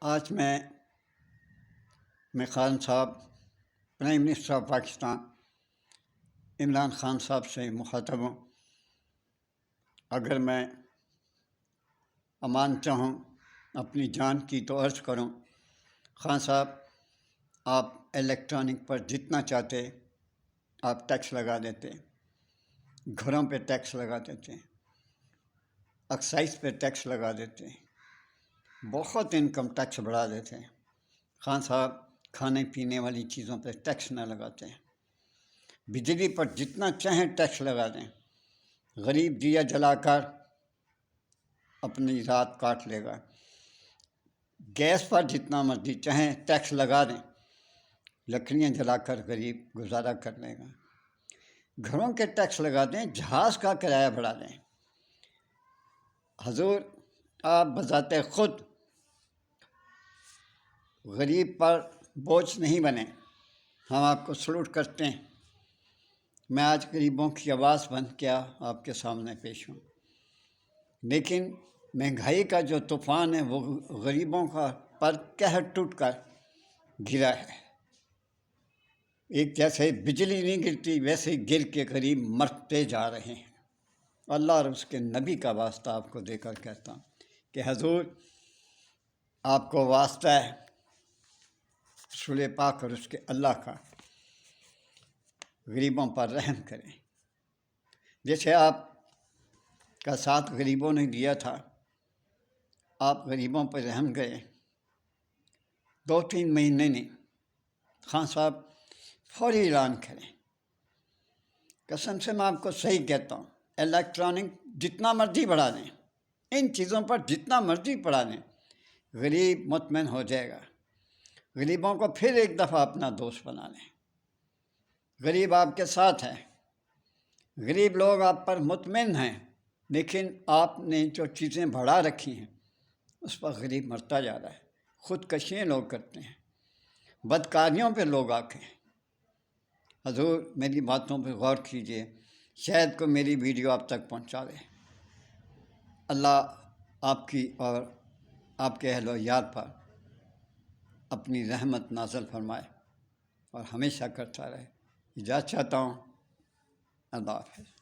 آج میں خان صاحب prime minister of Pakistan Imran Khan صاحب سے مخاطب ہوں۔ اگر میں امان چاہوں اپنی جان کی تو عرض کروں، خان صاحب آپ الیکٹرانک پر جتنا چاہتے آپ ٹیکس لگا دیتے، گھروں پہ ٹیکس لگا دیتے، ایکسائز پہ ٹیکس لگا دیتے، بہت انکم ٹیکس بڑھا دیتے۔ خان صاحب کھانے پینے والی چیزوں پہ ٹیکس نہ لگاتے، بجلی پر جتنا چاہیں ٹیکس لگا دیں، غریب دیا جلا کر اپنی رات کاٹ لے گا۔ گیس پر جتنا مرضی چاہیں ٹیکس لگا دیں، لکڑیاں جلا کر غریب گزارا کر لے گا۔ گھروں کے ٹیکس لگا دیں، جہاز کا کرایہ بڑھا دیں۔ حضور آپ بذات خود غریب پر بوجھ نہیں بنے، ہم آپ کو سلوٹ کرتے ہیں۔ میں آج غریبوں کی آواز بن کے آپ کے سامنے پیش ہوں، لیکن مہنگائی کا جو طوفان ہے وہ غریبوں کا پر قہر ٹوٹ کر گرا ہے۔ ایک جیسے بجلی نہیں گرتی ویسے گر کے غریب مرتے جا رہے ہیں۔ اللہ اور اس کے نبی کا واسطہ آپ کو دے کر کہتا ہوں کہ حضور آپ کو واسطہ ہے رسول پاک اور اس کے اللہ کا، غریبوں پر رحم کریں۔ جیسے آپ کا ساتھ غریبوں نے دیا تھا، آپ غریبوں پر رحم گئے، 2-3 مہینے نہیں، خان صاحب فوری اعلان کریں۔ قسم سے میں آپ کو صحیح کہتا ہوں، الیکٹرانک جتنا مرضی بڑھا دیں، ان چیزوں پر جتنا مرضی بڑھا دیں، غریب مطمئن ہو جائے گا۔ غریبوں کو پھر ایک دفعہ اپنا دوست بنا لیں۔ غریب آپ کے ساتھ ہے، غریب لوگ آپ پر مطمئن ہیں، لیکن آپ نے جو چیزیں بڑھا رکھی ہیں اس پر غریب مرتا جا رہا ہے۔ خودکشیاں لوگ کرتے ہیں، بدکاریوں پہ لوگ آکے۔ حضور میری باتوں پہ غور کیجیے، شاید کو میری ویڈیو آپ تک پہنچا دے۔ اللہ آپ کی اور آپ کے اہل و عیال پر اپنی رحمت نازل فرمائے اور ہمیشہ کرتا رہے۔ اجازت چاہتا ہوں، اللہ حافظ۔